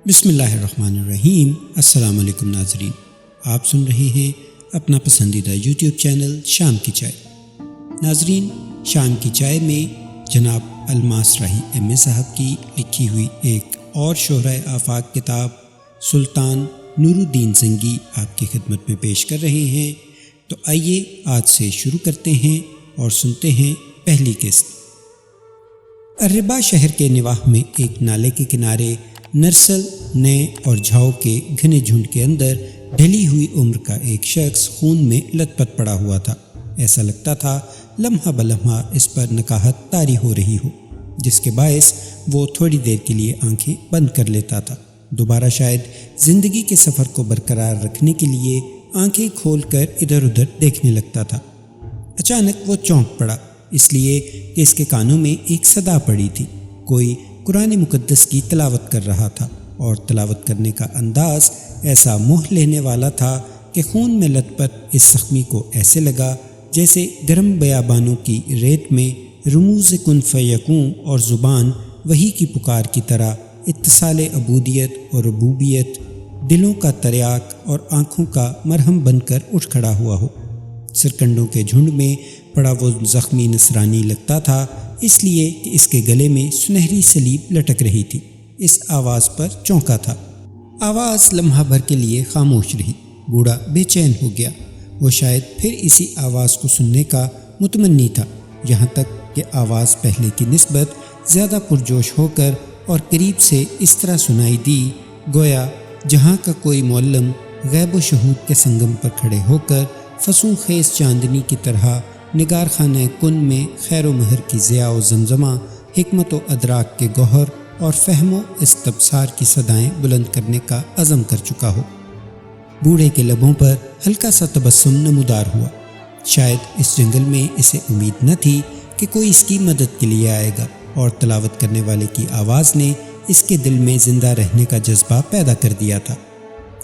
بسم اللہ الرحمن الرحیم۔ السلام علیکم ناظرین، آپ سن رہے ہیں اپنا پسندیدہ یوٹیوب چینل شام کی چائے۔ ناظرین، شام کی چائے میں جناب الماس راہی ایم صاحب کی لکھی ہوئی ایک اور شہرۂ آفاق کتاب سلطان نور الدین زنگی آپ کی خدمت میں پیش کر رہے ہیں۔ تو آئیے آج سے شروع کرتے ہیں اور سنتے ہیں پہلی قسط۔ الربا شہر کے نواح میں ایک نالے کے کنارے نرسل، نئے اور جھاؤ کے گھنے جھنڈ کے اندر ڈھلی ہوئی عمر کا ایک شخص خون میں لت پت پڑا ہوا تھا۔ ایسا لگتا تھا لمحہ بلمحہ اس پر نکاحت طاری ہو رہی ہو، جس کے باعث وہ تھوڑی دیر کے لیے آنکھیں بند کر لیتا تھا، دوبارہ شاید زندگی کے سفر کو برقرار رکھنے کے لیے آنکھیں کھول کر ادھر ادھر دیکھنے لگتا تھا۔ اچانک وہ چونک پڑا، اس لیے کہ اس کے کانوں میں ایک صدا پڑی تھی۔ کوئی قرآن مقدس کی تلاوت کر رہا تھا، اور تلاوت کرنے کا انداز ایسا موہ لینے والا تھا کہ خون میں لت پت اس زخمی کو ایسے لگا جیسے گرم بیابانوں کی ریت میں رموز کن فیکون اور زبان وحی کی پکار کی طرح اتصال عبودیت اور ربوبیت دلوں کا تریاک اور آنکھوں کا مرہم بن کر اٹھ کھڑا ہوا ہو۔ سرکنڈوں کے جھنڈ میں پڑا وہ زخمی نصرانی لگتا تھا، اس لیے کہ اس کے گلے میں سنہری سلیب لٹک رہی تھی۔ اس آواز پر چونکا تھا۔ آواز لمحہ بھر کے لیے خاموش رہی۔ بوڑھا بے چین ہو گیا۔ وہ شاید پھر اسی آواز کو سننے کا متمنی تھا، یہاں تک کہ آواز پہلے کی نسبت زیادہ پرجوش ہو کر اور قریب سے اس طرح سنائی دی گویا جہاں کا کوئی معلم غیب و شہود کے سنگم پر کھڑے ہو کر فسوں خیز چاندنی کی طرح نگار خانہ کن میں خیر و مہر کی ضیاء و زمزمہ، حکمت و ادراک کے گوہر اور فہم و استبصار کی صدائیں بلند کرنے کا عزم کر چکا ہو۔ بوڑھے کے لبوں پر ہلکا سا تبسم نمودار ہوا۔ شاید اس جنگل میں اسے امید نہ تھی کہ کوئی اس کی مدد کے لیے آئے گا، اور تلاوت کرنے والے کی آواز نے اس کے دل میں زندہ رہنے کا جذبہ پیدا کر دیا تھا۔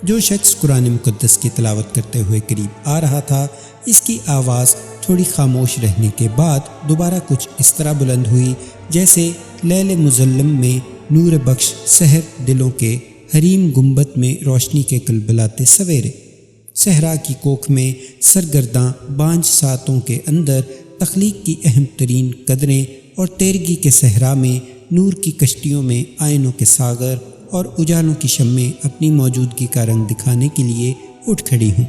جو شخص قرآن مقدس کی تلاوت کرتے ہوئے قریب آ رہا تھا، اس کی آواز تھوڑی خاموش رہنے کے بعد دوبارہ کچھ اس طرح بلند ہوئی جیسے لیل مظلم میں نور بخش سحر دلوں کے حریم گنبد میں روشنی کے کلبلاتے سویرے۔ صحرا کی کوکھ میں سرگرداں بانجھ ساتوں کے اندر تخلیق کی اہم ترین قدریں، اور تیرگی کے صحرا میں نور کی کشتیوں میں آئینوں کے ساغر اور اجالوں کی شمیں اپنی موجودگی کا رنگ دکھانے کے لیے اٹھ کھڑی ہوں۔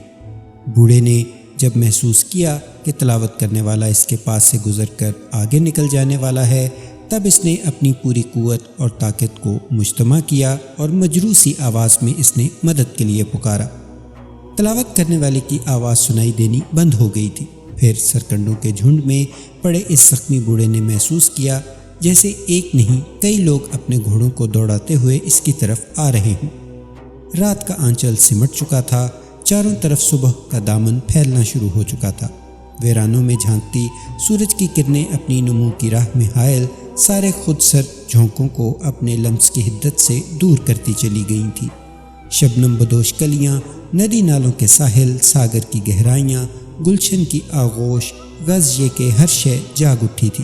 بوڑھے نے جب محسوس کیا کہ تلاوت کرنے والا اس کے پاس سے گزر کر آگے نکل جانے والا ہے، تب اس نے اپنی پوری قوت اور طاقت کو مجتمع کیا اور مجروسی آواز میں اس نے مدد کے لیے پکارا۔ تلاوت کرنے والے کی آواز سنائی دینی بند ہو گئی تھی۔ پھر سرکنڈوں کے جھنڈ میں پڑے اس زخمی بوڑھے نے محسوس کیا جیسے ایک نہیں کئی لوگ اپنے گھوڑوں کو دوڑاتے ہوئے اس کی طرف آ رہے ہوں۔ رات کا آنچل سمٹ چکا تھا، چاروں طرف صبح کا دامن پھیلنا شروع ہو چکا تھا۔ ویرانوں میں جھانکتی سورج کی کرنیں اپنی نمو کی راہ میں حائل سارے خود سر جھونکوں کو اپنے لمس کی حدت سے دور کرتی چلی گئی تھی۔ شبنم بدوش کلیاں، ندی نالوں کے ساحل، ساگر کی گہرائیاں، گلشن کی آغوش، غز یہ کہ ہر شے جاگ اٹھی تھی۔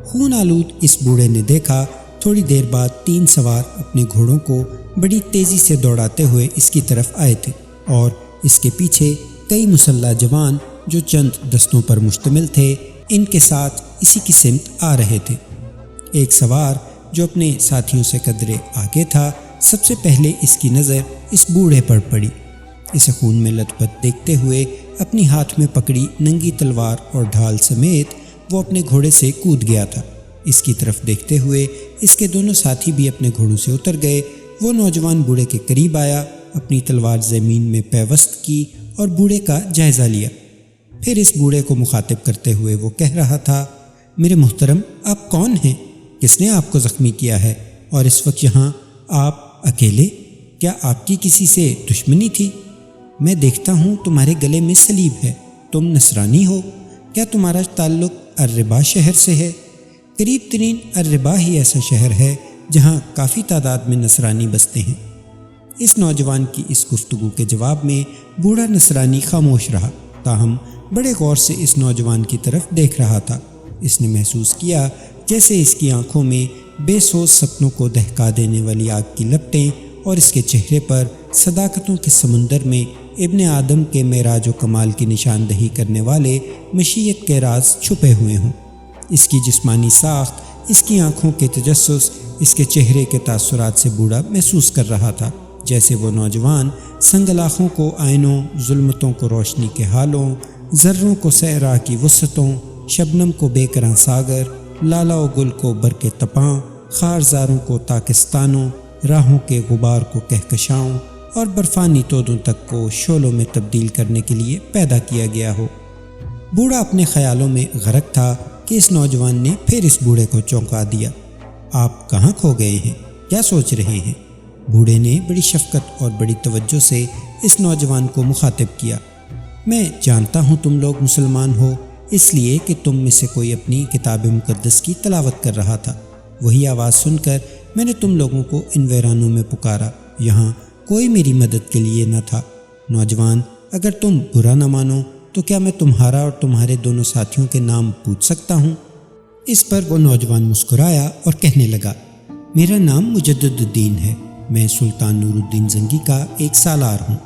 خون آلود اس بوڑھے نے دیکھا تھوڑی دیر بعد 3 سوار اپنے گھوڑوں کو بڑی تیزی سے دوڑاتے ہوئے اس کی طرف آئے تھے، اور اس کے پیچھے کئی مسلح جوان جو چند دستوں پر مشتمل تھے ان کے ساتھ اسی کی سمت آ رہے تھے۔ ایک سوار جو اپنے ساتھیوں سے قدرے آگے تھا، سب سے پہلے اس کی نظر اس بوڑھے پر پڑی۔ اسے خون میں لت پت دیکھتے ہوئے اپنی ہاتھ میں پکڑی ننگی تلوار اور ڈھال سمیت وہ اپنے گھوڑے سے کود گیا تھا۔ اس کی طرف دیکھتے ہوئے اس کے دونوں ساتھی بھی اپنے گھوڑوں سے اتر گئے۔ وہ نوجوان بوڑھے کے قریب آیا، اپنی تلوار زمین میں پیوست کی اور بوڑھے کا جائزہ لیا۔ پھر اس بوڑھے کو مخاطب کرتے ہوئے وہ کہہ رہا تھا، میرے محترم، آپ کون ہیں؟ کس نے آپ کو زخمی کیا ہے؟ اور اس وقت یہاں آپ اکیلے؟ کیا آپ کی کسی سے دشمنی تھی؟ میں دیکھتا ہوں تمہارے گلے میں سلیب ہے، تم نصرانی ہو۔ کیا تمہارا تعلق الربا شہر سے ہے؟ قریب ترین الربا ہی ایسا شہر ہے جہاں کافی تعداد میں نصرانی بستے ہیں۔ اس نوجوان کی اس گفتگو کے جواب میں بوڑھا نصرانی خاموش رہا، تاہم بڑے غور سے اس نوجوان کی طرف دیکھ رہا تھا۔ اس نے محسوس کیا جیسے اس کی آنکھوں میں بے سوز سپنوں کو دہکا دینے والی آگ کی لپٹیں اور اس کے چہرے پر صداقتوں کے سمندر میں ابن آدم کے معراج و کمال کی نشاندہی کرنے والے مشیت کے راز چھپے ہوئے ہوں۔ اس کی جسمانی ساخت، اس کی آنکھوں کے تجسس، اس کے چہرے کے تاثرات سے بوڑھا محسوس کر رہا تھا، جیسے وہ نوجوان سنگلاخوں کو آئینوں، ظلمتوں کو روشنی کے حالوں، ذروں کو صحرا کی وسعتوں، شبنم کو بے کراں ساگر، لالا و گل کو برق تپاں، خارزاروں کو تاکستانوں، راہوں کے غبار کو کہکشاؤں اور برفانی تودوں تک کو شعلوں میں تبدیل کرنے کے لیے پیدا کیا گیا ہو۔ بوڑھا اپنے خیالوں میں غرق تھا کہ اس نوجوان نے پھر اس بوڑھے کو چونکا دیا۔ آپ کہاں کھو گئے ہیں؟ کیا سوچ رہے ہیں؟ بوڑھے نے بڑی شفقت اور بڑی توجہ سے اس نوجوان کو مخاطب کیا۔ میں جانتا ہوں تم لوگ مسلمان ہو، اس لیے کہ تم میں سے کوئی اپنی کتاب مقدس کی تلاوت کر رہا تھا۔ وہی آواز سن کر میں نے تم لوگوں کو ان ویرانوں میں پکارا، یہاں کوئی میری مدد کے لیے نہ تھا۔ نوجوان، اگر تم برا نہ مانو تو کیا میں تمہارا اور تمہارے دونوں ساتھیوں کے نام پوچھ سکتا ہوں؟ اس پر وہ نوجوان مسکرایا اور کہنے لگا، میرا نام مجدد الدین ہے، میں سلطان نور الدین زنگی کا ایک سالار ہوں۔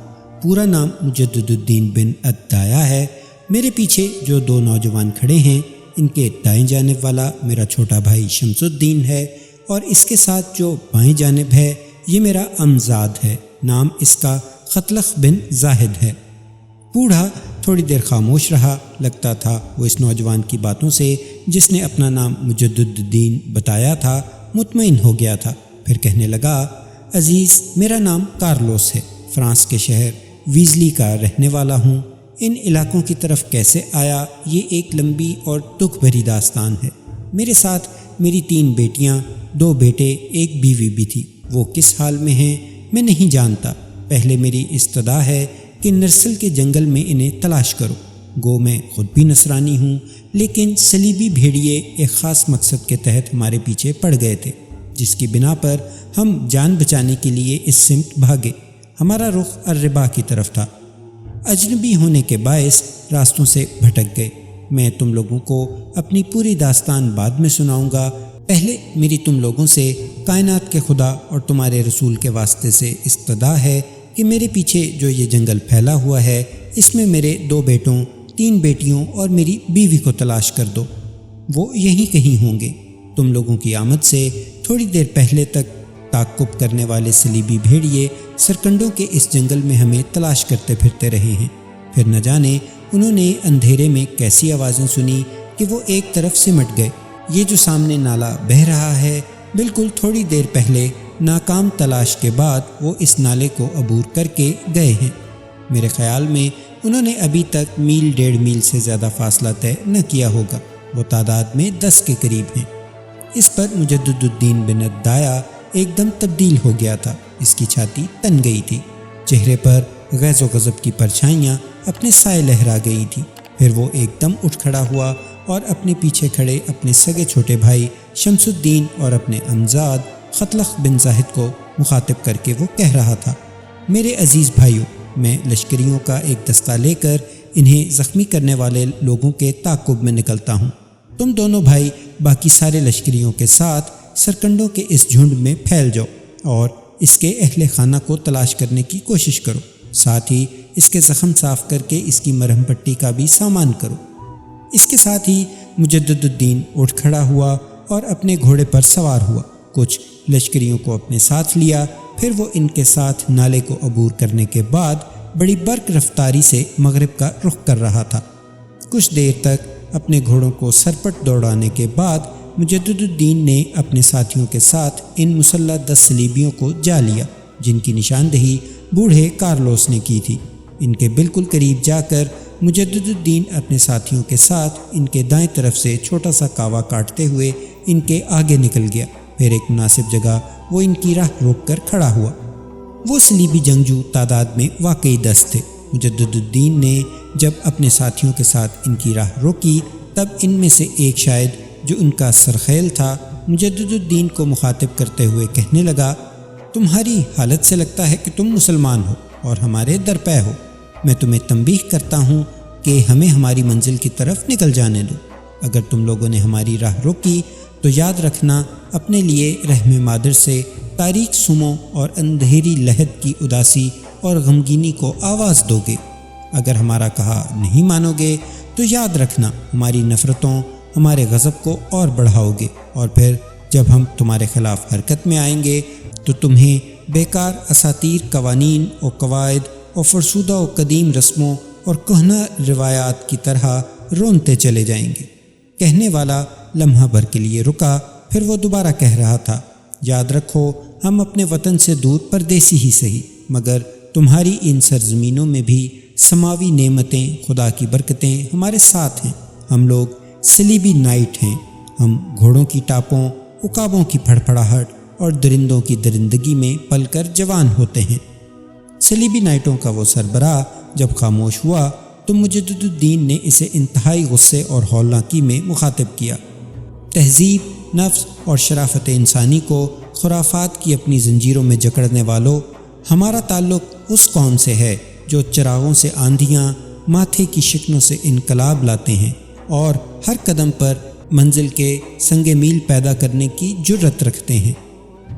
پورا نام مجدد الدین بن الدایا ہے۔ میرے پیچھے جو دو نوجوان کھڑے ہیں، ان کے دائیں جانب والا میرا چھوٹا بھائی شمس الدین ہے، اور اس کے ساتھ جو بائیں جانب ہے یہ میرا امزاد ہے، نام اس کا خطلخ بن زاہد ہے۔ بوڑھا تھوڑی دیر خاموش رہا، لگتا تھا وہ اس نوجوان کی باتوں سے جس نے اپنا نام مجدد الدین بتایا تھا مطمئن ہو گیا تھا۔ پھر کہنے لگا، عزیز، میرا نام کارلوس ہے، فرانس کے شہر ویزلی کا رہنے والا ہوں۔ ان علاقوں کی طرف کیسے آیا یہ ایک لمبی اور دکھ بھری داستان ہے۔ میرے ساتھ میری 3 بیٹیاں، 2 بیٹے، 1 بیوی بھی تھی۔ وہ کس حال میں ہیں میں نہیں جانتا۔ پہلے میری استدعا ہے کہ نرسل کے جنگل میں انہیں تلاش کرو۔ گو میں خود بھی نصرانی ہوں، لیکن صلیبی بھیڑیے ایک خاص مقصد کے تحت ہمارے پیچھے پڑ گئے تھے، جس کی بنا پر ہم جان بچانے کے لیے اس سمت بھاگے۔ ہمارا رخ الربا کی طرف تھا۔ اجنبی ہونے کے باعث راستوں سے بھٹک گئے۔ میں تم لوگوں کو اپنی پوری داستان بعد میں سناؤں گا۔ پہلے میری تم لوگوں سے کائنات کے خدا اور تمہارے رسول کے واسطے سے استدعا ہے کہ میرے پیچھے جو یہ جنگل پھیلا ہوا ہے، اس میں میرے 2 بیٹوں، 3 بیٹیوں اور میری بیوی کو تلاش کر دو۔ وہ یہیں کہیں ہوں گے۔ تم لوگوں کی آمد سے تھوڑی دیر پہلے تک تعقب کرنے والے صلیبی بھیڑیے سرکنڈوں کے اس جنگل میں ہمیں تلاش کرتے پھرتے رہے ہیں۔ پھر نہ جانے انہوں نے اندھیرے میں کیسی آوازیں سنی کہ وہ ایک طرف سمٹ گئے۔ یہ جو سامنے نالا بہہ رہا ہے، بالکل تھوڑی دیر پہلے ناکام تلاش کے بعد وہ اس نالے کو عبور کر کے گئے ہیں۔ میرے خیال میں انہوں نے ابھی تک میل 1.5 میل سے زیادہ فاصلہ طے نہ کیا ہوگا۔ وہ تعداد میں 10 کے قریب ہیں۔ اس پر مجدد الدین بن الدایا ایک دم تبدیل ہو گیا تھا۔ اس کی چھاتی تن گئی تھی، چہرے پر غیظ و غضب کی پرچھائیاں اپنے سائے لہرا گئی تھی۔ پھر وہ ایک دم اٹھ کھڑا ہوا اور اپنے پیچھے کھڑے اپنے سگے چھوٹے بھائی شمس الدین اور اپنے امزاد خطلخ بن زاہد کو مخاطب کر کے وہ کہہ رہا تھا، میرے عزیز بھائیوں، میں لشکریوں کا ایک دستہ لے کر انہیں زخمی کرنے والے لوگوں کے تعاقب میں نکلتا ہوں۔ تم دونوں بھائی باقی سارے لشکریوں کے ساتھ سرکنڈوں کے اس جھنڈ میں پھیل جاؤ اور اس کے اہل خانہ کو تلاش کرنے کی کوشش کرو، ساتھ ہی اس کے زخم صاف کر کے اس کی مرہم پٹی کا بھی سامان کرو۔ اس کے ساتھ ہی مجدد الدین اٹھ کھڑا ہوا اور اپنے گھوڑے پر سوار ہوا، کچھ لشکریوں کو اپنے ساتھ لیا۔ پھر وہ ان کے ساتھ نالے کو عبور کرنے کے بعد بڑی برق رفتاری سے مغرب کا رخ کر رہا تھا۔ کچھ دیر تک اپنے گھوڑوں کو سرپٹ دوڑانے کے بعد مجدد الدین نے اپنے ساتھیوں کے ساتھ ان مسلح 10 صلیبیوں کو جا لیا، جن کی نشاندہی بوڑھے کارلوس نے کی تھی۔ ان کے بالکل قریب جا کر مجدد الدین اپنے ساتھیوں کے ساتھ ان کے دائیں طرف سے چھوٹا سا کاوا کاٹتے ہوئے ان کے آگے نکل گیا۔ پھر ایک مناسب جگہ وہ ان کی راہ روک کر کھڑا ہوا۔ وہ صلیبی جنگجو تعداد میں واقعی 10 تھے۔ مجدد الدین نے جب اپنے ساتھیوں کے ساتھ ان کی راہ روکی، تب ان میں سے ایک شاید جو ان کا سرخیل تھا، مجدد الدین کو مخاطب کرتے ہوئے کہنے لگا، تمہاری حالت سے لگتا ہے کہ تم مسلمان ہو اور ہمارے درپے ہو۔ میں تمہیں تنبیہ کرتا ہوں کہ ہمیں ہماری منزل کی طرف نکل جانے دو۔ اگر تم لوگوں نے ہماری راہ روکی تو یاد رکھنا اپنے لیے رحم مادر سے تاریک سموں اور اندھیری لہد کی اداسی اور غمگینی کو آواز دو گے۔ اگر ہمارا کہا نہیں مانو گے تو یاد رکھنا ہماری نفرتوں، ہمارے غضب کو اور بڑھاؤ گے، اور پھر جب ہم تمہارے خلاف حرکت میں آئیں گے تو تمہیں بیکار اساطیر، قوانین و قواعد اور فرسودہ و قدیم رسموں اور کہنہ روایات کی طرح رونتے چلے جائیں گے۔ کہنے والا لمحہ بھر کے لیے رکا، پھر وہ دوبارہ کہہ رہا تھا، یاد رکھو ہم اپنے وطن سے دور پردیسی ہی سہی، مگر تمہاری ان سرزمینوں میں بھی سماوی نعمتیں، خدا کی برکتیں ہمارے ساتھ ہیں۔ ہم لوگ صلیبی نائٹ ہیں، ہم گھوڑوں کی ٹاپوں، عقابوں کی پھڑپھڑاہٹ اور درندوں کی درندگی میں پل کر جوان ہوتے ہیں۔ صلیبی نائٹوں کا وہ سربراہ جب خاموش ہوا تو مجدد الدین نے اسے انتہائی غصے اور ہولناکی میں مخاطب کیا۔ تہذیب، نفس اور شرافت انسانی کو خرافات کی اپنی زنجیروں میں جکڑنے والوں، ہمارا تعلق اس قوم سے ہے جو چراغوں سے آندھیاں، ماتھے کی شکنوں سے انقلاب لاتے ہیں اور ہر قدم پر منزل کے سنگ میل پیدا کرنے کی جرت رکھتے ہیں،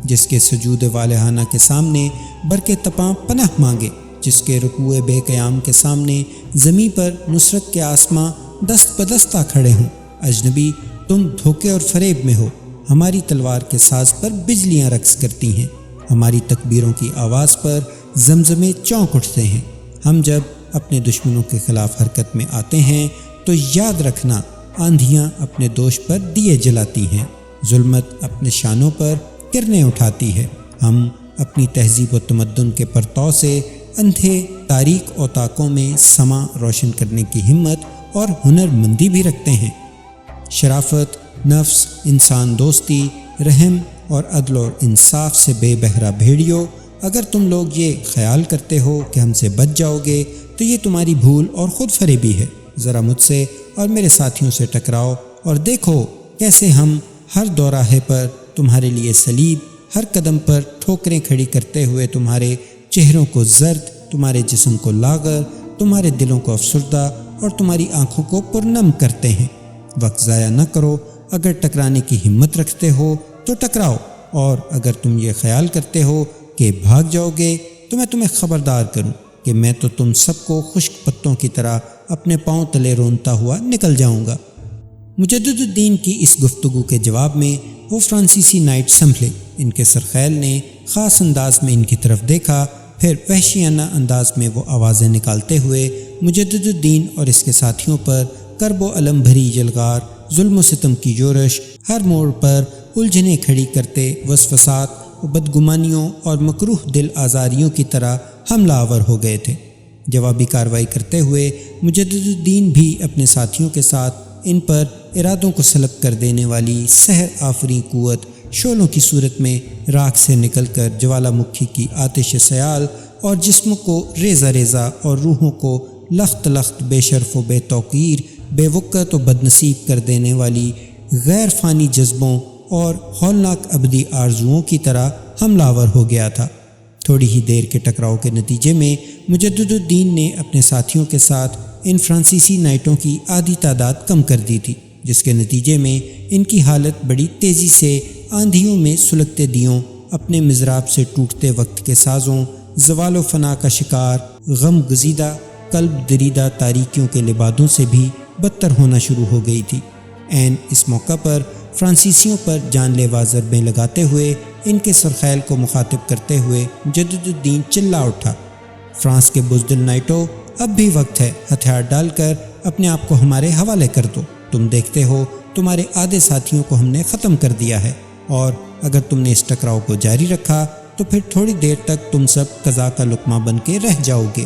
جس کے سجود والہانہ کے سامنے برق تپاں پناہ مانگے، جس کے رکوع بے قیام کے سامنے زمیں پر نصرت کے آسماں دست بدستہ کھڑے ہوں۔ اجنبی، تم دھوکے اور فریب میں ہو، ہماری تلوار کے ساز پر بجلیاں رقص کرتی ہیں، ہماری تکبیروں کی آواز پر زمزمے چونک اٹھتے ہیں۔ ہم جب اپنے دشمنوں کے خلاف حرکت میں آتے ہیں تو یاد رکھنا آندھیاں اپنے دوش پر دیے جلاتی ہیں، ظلمت اپنے شانوں پر کرنیں اٹھاتی ہے۔ ہم اپنی تہذیب و تمدن کے پرتو سے اندھے تاریک اوتاقوں میں سما روشن کرنے کی ہمت اور ہنر مندی بھی رکھتے ہیں۔ شرافت، نفس، انسان دوستی، رحم اور عدل اور انصاف سے بے بہرا بھیڑیو، اگر تم لوگ یہ خیال کرتے ہو کہ ہم سے بچ جاؤ گے تو یہ تمہاری بھول اور خود فریبی ہے۔ ذرا مجھ سے اور میرے ساتھیوں سے ٹکراؤ اور دیکھو کیسے ہم ہر دوراہے پر تمہارے لیے صلیب، ہر قدم پر ٹھوکریں کھڑی کرتے ہوئے تمہارے چہروں کو زرد، تمہارے جسم کو لاغر، تمہارے دلوں کو افسردہ اور تمہاری آنکھوں کو پرنم کرتے ہیں۔ وقت ضائع نہ کرو، اگر ٹکرانے کی ہمت رکھتے ہو تو ٹکراؤ، اور اگر تم یہ خیال کرتے ہو کہ بھاگ جاؤ گے تو میں تمہیں خبردار کروں کہ میں تو تم سب کو خشک پتوں کی طرح اپنے پاؤں تلے رونتا ہوا نکل جاؤں گا۔ مجدد الدین کی اس گفتگو کے جواب میں وہ فرانسیسی نائٹ سنبھلے۔ ان کے سرخیل نے خاص انداز میں ان کی طرف دیکھا، پھر وحشیانہ انداز میں وہ آوازیں نکالتے ہوئے مجدد الدین اور اس کے ساتھیوں پر کرب و الم بھری یلغار، ظلم و ستم کی جورش، ہر موڑ پر الجھنیں کھڑی کرتے وسوسات و بدگمانیوں اور مکروہ دل آزاریوں کی طرح حملہ آور ہو گئے تھے۔ جوابی کارروائی کرتے ہوئے مجدد الدین بھی اپنے ساتھیوں کے ساتھ ان پر ارادوں کو سلب کر دینے والی سحر آفریں قوت شعلوں کی صورت میں راکھ سے نکل کر جوالا مکھی کی آتش سیال اور جسم کو ریزہ ریزہ اور روحوں کو لخت لخت بے شرف و بے توقیر، بے وقت و بدنصیب کر دینے والی غیر فانی جذبوں اور ہولناک ابدی آرزوؤں کی طرح حملہ آور ہو گیا تھا۔ تھوڑی ہی دیر کے ٹکراؤ کے نتیجے میں مجدد الدین نے اپنے ساتھیوں کے ساتھ ان فرانسیسی نائٹوں کی آدھی تعداد کم کر دی تھی، جس کے نتیجے میں ان کی حالت بڑی تیزی سے آندھیوں میں سلگتے دیوں، اپنے مضراب سے ٹوٹتے وقت کے سازوں، زوال و فنا کا شکار، غم گزیدہ قلب دریدہ تاریکیوں کے لبادوں سے بھی بدتر ہونا شروع ہو گئی تھی۔ عین اس موقع پر فرانسیسیوں پر جان لیوا ضربیں لگاتے ہوئے ان کے سرخیل کو مخاطب کرتے ہوئے مجدد الدین چلا اٹھا، فرانس کے بزدل نائٹوں، اب بھی وقت ہے، ہتھیار ڈال کر اپنے آپ کو ہمارے حوالے کر دو۔ تم دیکھتے ہو تمہارے آدھے ساتھیوں کو ہم نے ختم کر دیا ہے، اور اگر تم نے اس ٹکراؤ کو جاری رکھا تو پھر تھوڑی دیر تک تم سب قضا کا لقمہ بن کے رہ جاؤ گے۔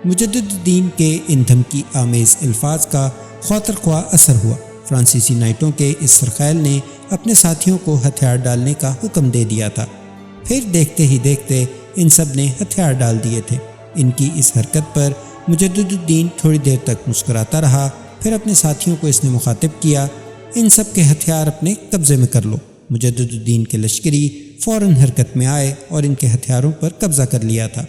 مجدد الدین کے ان دھمکی آمیز الفاظ کا خاطر خواہ اثر ہوا۔ فرانسیسی نائٹوں کے اس سرخیل نے اپنے ساتھیوں کو ہتھیار ڈالنے کا حکم دے دیا تھا۔ پھر دیکھتے ہی دیکھتے ان سب نے ہتھیار ڈال دیے تھے۔ ان کی اس حرکت پر مجدد الدین تھوڑی دیر تک مسکراتا رہا، پھر اپنے ساتھیوں کو اس نے مخاطب کیا، ان سب کے ہتھیار اپنے قبضے میں کر لو۔ مجدد الدین کے لشکری فوراً حرکت میں آئے اور ان کے ہتھیاروں پر قبضہ کر لیا تھا۔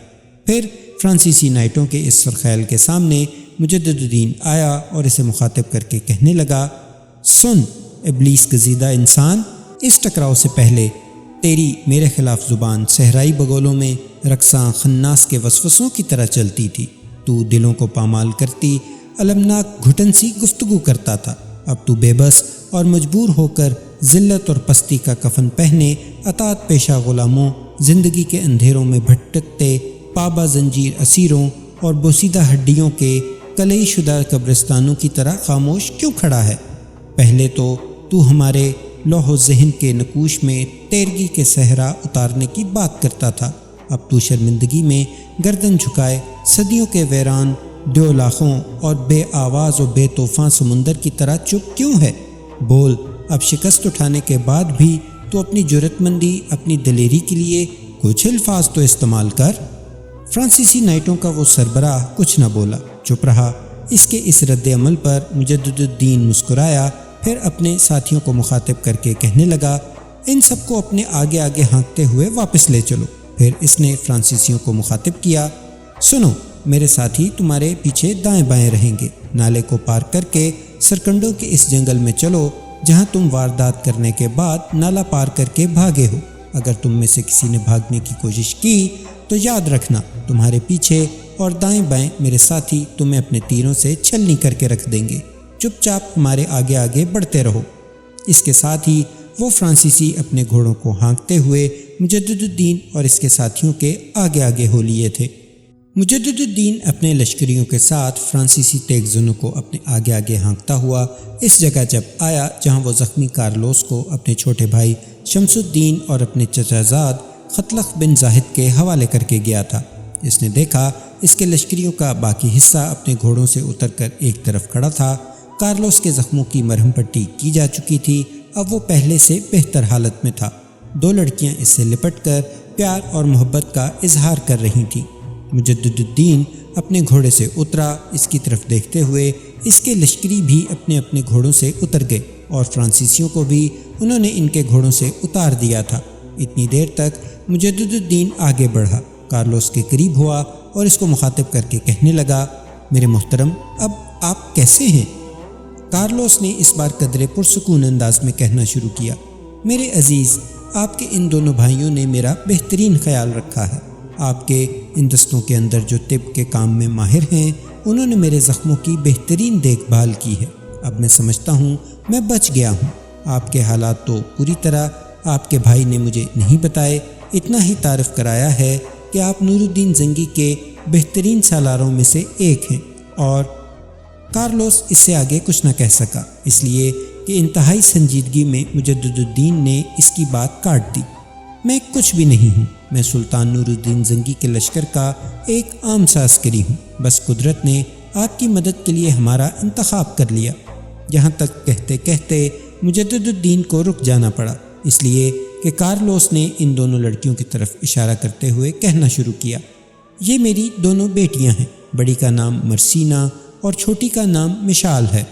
پھر فرانسیسی نائٹوں کے اس سرخیل کے سامنے مجدد الدین آیا اور اسے مخاطب کر کے کہنے لگا، سن ابلیس گزیدہ انسان، اس ٹکراؤ سے پہلے تیری میرے خلاف زبان صحرائی بگولوں میں رقصاں خناس کے وسوسوں کی طرح چلتی تھی۔ تو دلوں کو پامال کرتی المناک گھٹن سی گفتگو کرتا تھا۔ اب تو بے بس اور مجبور ہو کر ذلت اور پستی کا کفن پہنے اطاعت پیشہ غلاموں، زندگی کے اندھیروں میں بھٹکتے پابا زنجیر اسیروں اور بوسیدہ ہڈیوں کے کلئی شدہ قبرستانوں کی طرح خاموش کیوں کھڑا ہے؟ پہلے تو ہمارے لوح و ذہن کے نقوش میں تیرگی کے صحرا اتارنے کی بات کرتا تھا، اب تو شرمندگی میں گردن جھکائے صدیوں کے ویران دیو لاخوں اور بے آواز و بے طوفان سمندر کی طرح چپ کیوں ہے؟ بول، اب شکست اٹھانے کے بعد بھی تو اپنی جرأت مندی، اپنی دلیری کے لیے کچھ الفاظ تو استعمال کر۔ فرانسیسی نائٹوں کا وہ سربراہ کچھ نہ بولا، چپ رہا۔ اس کے اس رد عمل پر مجدد الدین مسکرایا، پھر اپنے ساتھیوں کو مخاطب کر کے کہنے لگا، ان سب کو اپنے آگے آگے ہانکتے ہوئے واپس لے چلو۔ پھر اس نے فرانسیسیوں کو مخاطب کیا، سنو، میرے ساتھی تمہارے پیچھے دائیں بائیں رہیں گے۔ نالے کو پار کر کے سرکنڈوں کے اس جنگل میں چلو جہاں تم واردات کرنے کے بعد نالا پار کر کے بھاگے ہو۔ اگر تم میں سے کسی نے بھاگنے کی کوشش کی تو یاد رکھنا، تمہارے پیچھے اور دائیں بائیں میرے ساتھی تمہیں اپنے تیروں سے چھلنی کر کے رکھ دیں گے۔ چپ چاپ ہمارے آگے آگے بڑھتے رہو۔ اس کے ساتھ ہی وہ فرانسیسی اپنے گھوڑوں کو ہانکتے ہوئے مجدد الدین اور اس کے ساتھیوں کے آگے آگے ہو لیے تھے۔ مجدد الدین اپنے لشکریوں کے ساتھ فرانسیسی تیغزنوں کو اپنے آگے آگے ہانکتا ہوا اس جگہ جب آیا جہاں وہ زخمی کارلوس کو اپنے چھوٹے بھائی شمس الدین اور اپنے چچا زاد خطلخ بن زاہد کے حوالے کر کے گیا تھا۔ اس نے دیکھا اس کے لشکریوں کا باقی حصہ اپنے گھوڑوں سے اتر کر ایک طرف کھڑا تھا۔ کارلوس کے زخموں کی مرہم پٹی کی جا چکی تھی، اب وہ پہلے سے بہتر حالت میں تھا۔ دو لڑکیاں اس سے لپٹ کر پیار اور محبت کا اظہار کر رہی تھیں۔ مجدد الدین اپنے گھوڑے سے اترا، اس کی طرف دیکھتے ہوئے اس کے لشکری بھی اپنے اپنے گھوڑوں سے اتر گئے اور فرانسیسیوں کو بھی انہوں نے ان کے گھوڑوں سے اتار دیا تھا۔ اتنی دیر تک مجدد الدین آگے بڑھا، کارلوس کے قریب ہوا اور اس کو مخاطب کر کے کہنے لگا، میرے محترم، اب آپ کیسے ہیں؟ کارلوس نے اس بار قدرے پرسکون انداز میں کہنا شروع کیا، میرے عزیز، آپ کے ان دونوں بھائیوں نے میرا بہترین خیال رکھا ہے۔ آپ کے ان دستوں کے اندر جو طب کے کام میں ماہر ہیں، انہوں نے میرے زخموں کی بہترین دیکھ بھال کی ہے۔ اب میں سمجھتا ہوں میں بچ گیا ہوں۔ آپ کے حالات تو پوری طرح آپ کے بھائی نے مجھے نہیں بتائے، اتنا ہی تعارف کرایا ہے کہ آپ نور الدین زنگی کے بہترین سالاروں میں سے ایک ہیں۔ اور کارلوس اس سے آگے کچھ نہ کہہ سکا، اس لیے کہ انتہائی سنجیدگی میں مجدد الدین نے اس کی بات کاٹ دی۔ میں کچھ بھی نہیں ہوں، میں سلطان نور الدین زنگی کے لشکر کا ایک عام سا عسکری ہوں۔ بس قدرت نے آپ کی مدد کے لیے ہمارا انتخاب کر لیا۔ یہاں تک کہتے کہتے مجدد الدین کو رک جانا پڑا، اس لیے کہ کارلوس نے ان دونوں لڑکیوں کی طرف اشارہ کرتے ہوئے کہنا شروع کیا، یہ میری دونوں بیٹیاں ہیں، بڑی کا نام مرسینہ اور چھوٹی کا نام مشال ہے۔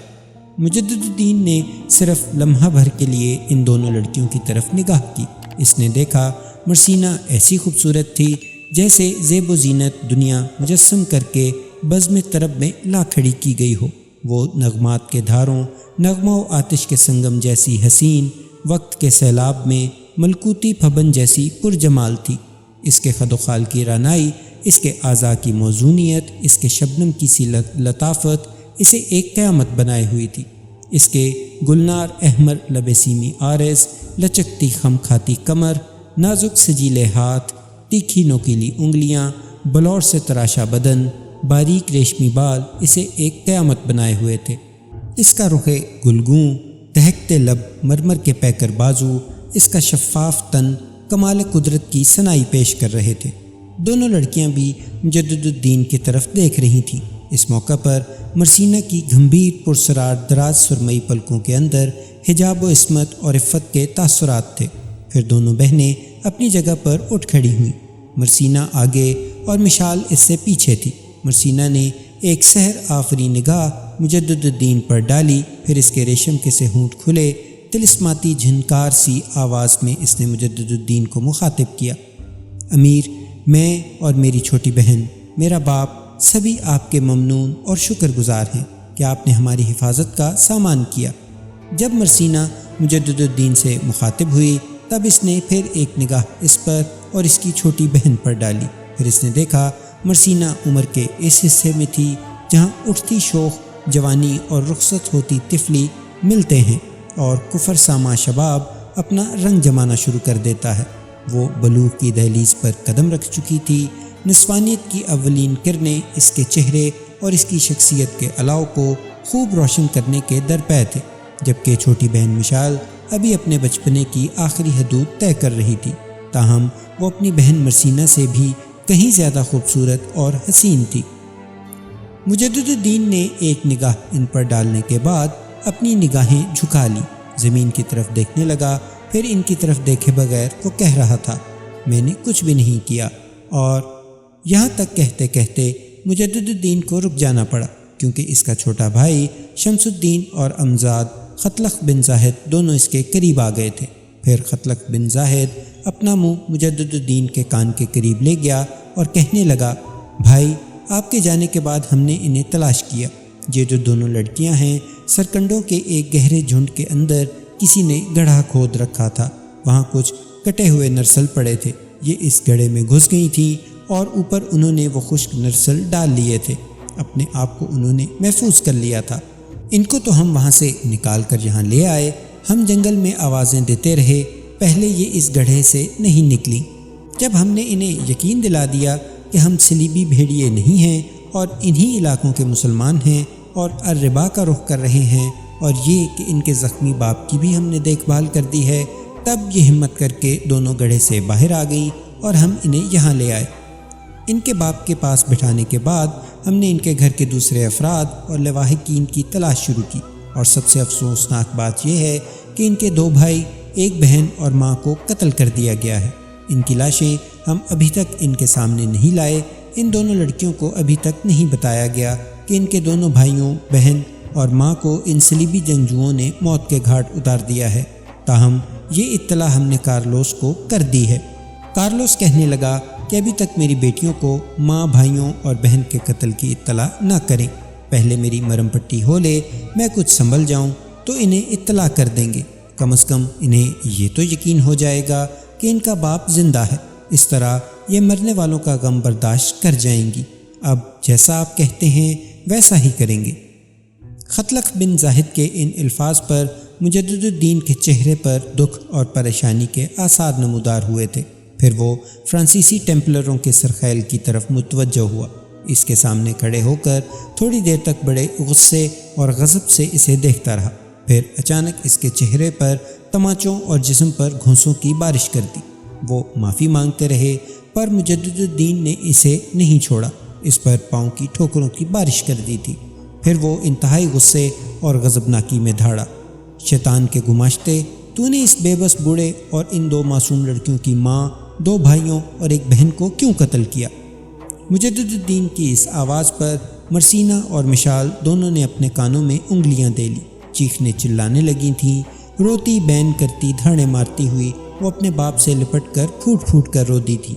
مجدد الدین نے صرف لمحہ بھر کے لیے ان دونوں لڑکیوں کی طرف نگاہ کی۔ اس نے دیکھا مرسینہ ایسی خوبصورت تھی جیسے زیب و زینت دنیا مجسم کر کے بزم طرب میں لا کھڑی کی گئی ہو۔ وہ نغمات کے دھاروں، نغمہ و آتش کے سنگم جیسی حسین، وقت کے سیلاب میں ملکوتی پھبن جیسی پرجمال تھی۔ اس کے خد و خال کی رانائی، اس کے اعضاء کی موزونیت، اس کے شبنم کی سی لطافت اسے ایک قیامت بنائے ہوئی تھی۔ اس کے گلنار احمر لب سیمی آرز، لچکتی خم کھاتی کمر، نازک سجیلے ہاتھ، تیکھی نوکیلی انگلیاں، بلور سے تراشا بدن، باریک ریشمی بال اسے ایک قیامت بنائے ہوئے تھے۔ اس کا رخ گلگوں، دہکتے لب، مرمر کے پیکر بازو، اس کا شفاف تن کمال قدرت کی صنائی پیش کر رہے تھے۔ دونوں لڑکیاں بھی مجدد الدین کی طرف دیکھ رہی تھیں۔ اس موقع پر مرسینہ کی گھمبیر پرسرار دراز سرمئی پلکوں کے اندر حجاب و عصمت اور عفت کے تاثرات تھے۔ پھر دونوں بہنیں اپنی جگہ پر اٹھ کھڑی ہوئیں۔ مرسینہ آگے اور مشال اس سے پیچھے تھی۔ مرسینہ نے ایک سحر آفری نگاہ مجدد الدین پر ڈالی، پھر اس کے ریشم کے سے ہونٹ کھلے، طلسماتی جھنکار سی آواز میں اس نے مجدد الدین کو مخاطب کیا، امیر، میں اور میری چھوٹی بہن، میرا باپ، سبھی آپ کے ممنون اور شکر گزار ہیں کہ آپ نے ہماری حفاظت کا سامان کیا۔ جب مرسینہ مجدد الدین سے مخاطب ہوئی تب اس نے پھر ایک نگاہ اس پر اور اس کی چھوٹی بہن پر ڈالی۔ پھر اس نے دیکھا مرسینہ عمر کے اس حصے میں تھی جہاں اٹھتی شوخ جوانی اور رخصت ہوتی طفلی ملتے ہیں اور کفر سامہ شباب اپنا رنگ جمانا شروع کر دیتا ہے۔ وہ بلوغ کی دہلیز پر قدم رکھ چکی تھی۔ نسوانیت کی اولین کرنیں اس کے چہرے اور اس کی شخصیت کے علاؤ کو خوب روشن کرنے کے درپے تھے، جبکہ چھوٹی بہن مشال ابھی اپنے بچپنے کی آخری حدود طے کر رہی تھی، تاہم وہ اپنی بہن مرسینہ سے بھی کہیں زیادہ خوبصورت اور حسین تھی۔ مجدد الدین نے ایک نگاہ ان پر ڈالنے کے بعد اپنی نگاہیں جھکا لی، زمین کی طرف دیکھنے لگا، پھر ان کی طرف دیکھے بغیر وہ کہہ رہا تھا، میں نے کچھ بھی نہیں کیا۔ اور یہاں تک کہتے کہتے مجدد الدین کو رک جانا پڑا، کیونکہ اس کا چھوٹا بھائی شمس الدین اور امزاد ختلق بن زاہد دونوں اس کے قریب آ گئے تھے۔ پھر ختلق بن زاہد اپنا منہ مجدد الدین کے کان کے قریب لے گیا اور کہنے لگا، بھائی آپ کے جانے کے بعد ہم نے انہیں تلاش کیا، یہ جو دونوں لڑکیاں ہیں سرکنڈوں کے ایک گہرے جھنڈ کے اندر کسی نے گڑھا کھود رکھا تھا، وہاں کچھ کٹے ہوئے نرسل پڑے تھے، یہ اس گڑھے میں گھس گئی تھیں اور اوپر انہوں نے وہ خشک نرسل ڈال لیے تھے، اپنے آپ کو انہوں نے محفوظ کر لیا تھا۔ ان کو تو ہم وہاں سے نکال کر یہاں لے آئے، ہم جنگل میں آوازیں دیتے رہے، پہلے یہ اس گڑھے سے نہیں نکلیں۔ جب ہم نے انہیں یقین دلا دیا کہ ہم صلیبی بھیڑیے نہیں ہیں اور انہی علاقوں کے مسلمان ہیں اور الربا کا رخ کر رہے ہیں، اور یہ کہ ان کے زخمی باپ کی بھی ہم نے دیکھ بھال کر دی ہے، تب یہ ہمت کر کے دونوں گڑھے سے باہر آ گئیں اور ہم انہیں یہاں لے آئے۔ ان کے باپ کے پاس بٹھانے کے بعد ہم نے ان کے گھر کے دوسرے افراد اور لواحقین کی تلاش شروع کی، اور سب سے افسوسناک بات یہ ہے کہ ان کے 2 بھائی، ایک بہن اور ماں کو قتل کر دیا گیا ہے۔ ان کی لاشیں ہم ابھی تک ان کے سامنے نہیں لائے۔ ان دونوں لڑکیوں کو ابھی تک نہیں بتایا گیا کہ ان کے دونوں بھائیوں، بہن اور ماں کو ان صلیبی جنگجوؤں نے موت کے گھاٹ اتار دیا ہے، تاہم یہ اطلاع ہم نے کارلوس کو کر دی ہے۔ کارلوس کہنے لگا کہ ابھی تک میری بیٹیوں کو ماں، بھائیوں اور بہن کے قتل کی اطلاع نہ کریں، پہلے میری مرم پٹی ہو لے، میں کچھ سنبھل جاؤں تو انہیں اطلاع کر دیں گے، کم از کم انہیں یہ تو یقین ہو جائے گا کہ ان کا باپ زندہ ہے، اس طرح یہ مرنے والوں کا غم برداشت کر جائیں گی۔ اب جیسا آپ کہتے ہیں ویسا ہی کریں گے۔ ختلق بن زاہد کے ان الفاظ پر مجدد الدین کے چہرے پر دکھ اور پریشانی کے آثار نمودار ہوئے تھے۔ پھر وہ فرانسیسی ٹیمپلروں کے سرخیل کی طرف متوجہ ہوا، اس کے سامنے کھڑے ہو کر تھوڑی دیر تک بڑے غصے اور غضب سے اسے دیکھتا رہا، پھر اچانک اس کے چہرے پر تماچوں اور جسم پر گھونسوں کی بارش کر دی۔ وہ معافی مانگتے رہے، پر مجدد الدین نے اسے نہیں چھوڑا، اس پر پاؤں کی ٹھوکروں کی بارش کر دی تھی۔ پھر وہ انتہائی غصے اور غضبناکی میں دھاڑا، شیطان کے گماشتے، تو نے اس بے بس بوڑھے اور ان 2 معصوم لڑکیوں کی ماں، 2 بھائیوں اور ایک بہن کو کیوں قتل کیا؟ مجدد الدین کی اس آواز پر مرسینہ اور مشال دونوں نے اپنے کانوں میں انگلیاں دے لی، چیخنے چلانے لگی تھیں، روتی بین کرتی، دھاڑے مارتی ہوئی وہ اپنے باپ سے لپٹ کر پھوٹ پھوٹ کر رو دی تھی۔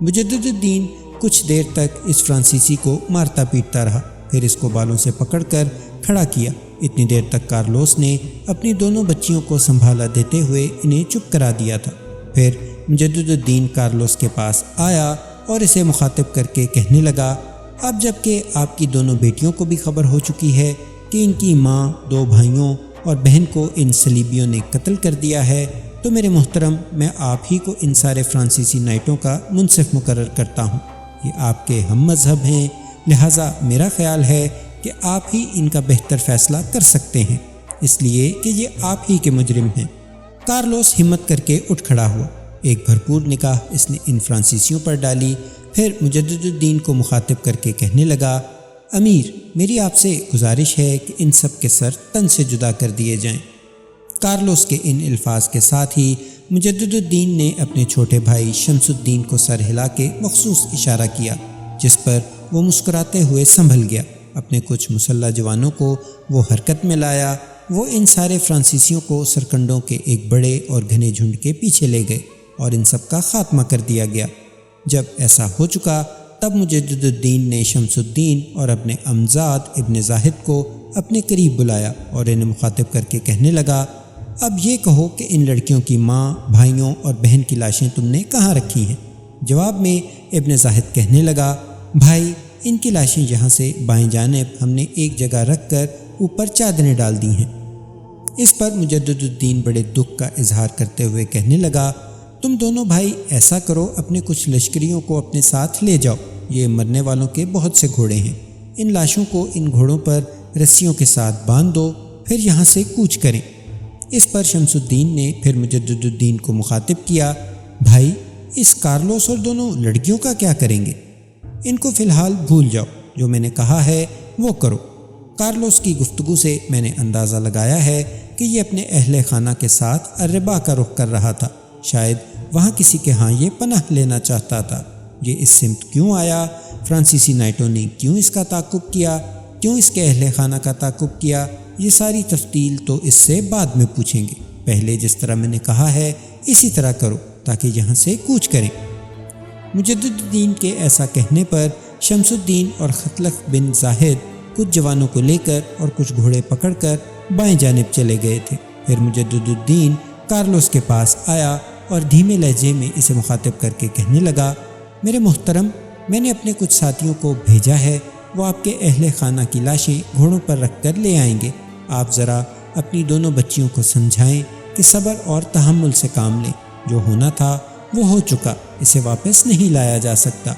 مجدد الدین کچھ دیر تک اس فرانسیسی کو مارتا پیٹتا رہا، پھر اس کو بالوں سے پکڑ کر کھڑا کیا۔ اتنی دیر تک کارلوس نے اپنی دونوں بچیوں کو سنبھالا دیتے ہوئے انہیں چپ کرا دیا تھا۔ پھر مجدد الدین کارلوس کے پاس آیا اور اسے مخاطب کر کے کہنے لگا، اب جب کہ آپ کی دونوں بیٹیوں کو بھی خبر ہو چکی ہے کہ ان کی ماں، 2 بھائیوں اور بہن کو ان صلیبیوں نے قتل کر دیا ہے، تو میرے محترم، میں آپ ہی کو ان سارے فرانسیسی نائٹوں کا منصف مقرر کرتا ہوں۔ یہ آپ کے ہم مذہب ہیں، لہٰذا میرا خیال ہے کہ آپ ہی ان کا بہتر فیصلہ کر سکتے ہیں، اس لیے کہ یہ آپ ہی کے مجرم ہیں۔ کارلوس ہمت کر کے اٹھ کھڑا ہوا، ایک بھرپور نگاہ اس نے ان فرانسیسیوں پر ڈالی، پھر مجدد الدین کو مخاطب کر کے کہنے لگا، امیر، میری آپ سے گزارش ہے کہ ان سب کے سر تن سے جدا کر دیے جائیں۔ کارلوس کے ان الفاظ کے ساتھ ہی مجدد الدین نے اپنے چھوٹے بھائی شمس الدین کو سر ہلا کے مخصوص اشارہ کیا، جس پر وہ مسکراتے ہوئے سنبھل گیا۔ اپنے کچھ مسلح جوانوں کو وہ حرکت میں لایا، وہ ان سارے فرانسیسیوں کو سرکنڈوں کے ایک بڑے اور گھنے جھنڈ کے پیچھے لے گئے اور ان سب کا خاتمہ کر دیا گیا۔ جب ایسا ہو چکا تب مجدد الدین نے شمس الدین اور اپنے امزاد ابن زاہد کو اپنے قریب بلایا اور انہیں مخاطب کر کے کہنے لگا، اب یہ کہو کہ ان لڑکیوں کی ماں، بھائیوں اور بہن کی لاشیں تم نے کہاں رکھی ہیں؟ جواب میں ابن زاہد کہنے لگا، بھائی ان کی لاشیں یہاں سے بائیں جانب ہم نے ایک جگہ رکھ کر اوپر چادریں ڈال دی ہیں۔ اس پر مجدد الدین بڑے دکھ کا اظہار کرتے ہوئے کہنے لگا، تم دونوں بھائی ایسا کرو، اپنے کچھ لشکریوں کو اپنے ساتھ لے جاؤ، یہ مرنے والوں کے بہت سے گھوڑے ہیں، ان لاشوں کو ان گھوڑوں پر رسیوں کے ساتھ باندھ دو، پھر یہاں سے کوچ کریں۔ اس پر شمس الدین نے پھر مجدد الدین کو مخاطب کیا، بھائی اس کارلوس اور دونوں لڑکیوں کا کیا کریں گے؟ ان کو فی الحال بھول جاؤ، جو میں نے کہا ہے وہ کرو۔ کارلوس کی گفتگو سے میں نے اندازہ لگایا ہے کہ یہ اپنے اہل خانہ کے ساتھ الربا کا رخ کر رہا تھا، شاید وہاں کسی کے ہاں یہ پناہ لینا چاہتا تھا۔ یہ اس سمت کیوں آیا؟ فرانسیسی نائٹوں نے کیوں اس کا تعاقب کیا؟ کیوں اس کے اہل خانہ کا تعاقب کیا؟ یہ ساری تفصیل تو اس سے بعد میں پوچھیں گے، پہلے جس طرح میں نے کہا ہے اسی طرح کرو تاکہ یہاں سے کوچ کریں۔ مجدد الدین کے ایسا کہنے پر شمس الدین اور خطلخ بن زاہد کچھ جوانوں کو لے کر اور کچھ گھوڑے پکڑ کر بائیں جانب چلے گئے تھے۔ پھر مجدد الدین کارلوس کے پاس آیا اور دھیمے لہجے میں اسے مخاطب کر کے کہنے لگا، میرے محترم، میں نے اپنے کچھ ساتھیوں کو بھیجا ہے، وہ آپ کے اہل خانہ کی لاشیں گھوڑوں پر رکھ کر لے آئیں گے۔ آپ ذرا اپنی دونوں بچیوں کو سمجھائیں کہ صبر اور تحمل سے کام لیں، جو ہونا تھا وہ ہو چکا، اسے واپس نہیں لایا جا سکتا۔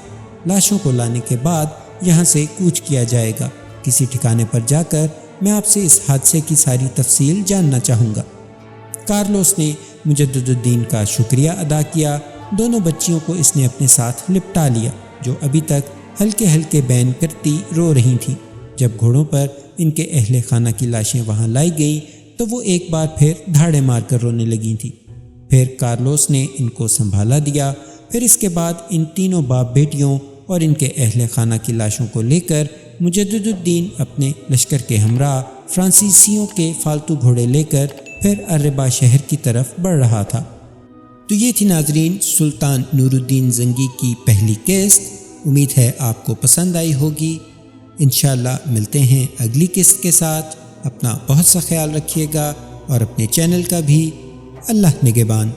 لاشوں کو لانے کے بعد یہاں سے کوچ کیا جائے گا۔ کسی ٹھکانے پر جا کر میں آپ سے اس حادثے کی ساری تفصیل جاننا چاہوں گا۔ کارلوس نے مجدد الدین کا شکریہ ادا کیا۔ دونوں بچیوں کو اس نے اپنے ساتھ لپٹا لیا، جو ابھی تک ہلکے ہلکے بین کرتی رو رہی تھیں۔ جب گھوڑوں پر ان کے اہل خانہ کی لاشیں وہاں لائی گئیں تو وہ ایک بار پھر دھاڑے مار کر رونے لگی تھیں۔ پھر کارلوس نے ان کو سنبھالا دیا۔ پھر اس کے بعد ان تینوں باپ بیٹیوں اور ان کے اہل خانہ کی لاشوں کو لے کر مجدد الدین اپنے لشکر کے ہمراہ فرانسیسیوں کے فالتو گھوڑے لے کر پھر الربا شہر کی طرف بڑھ رہا تھا۔ تو یہ تھی ناظرین سلطان نور الدین زنگی کی پہلی قسط۔ امید ہے آپ کو پسند آئی ہوگی۔ انشاءاللہ ملتے ہیں اگلی قسط کے ساتھ۔ اپنا بہت سا خیال رکھیے گا اور اپنے چینل کا بھی۔ اللہ نگہبان۔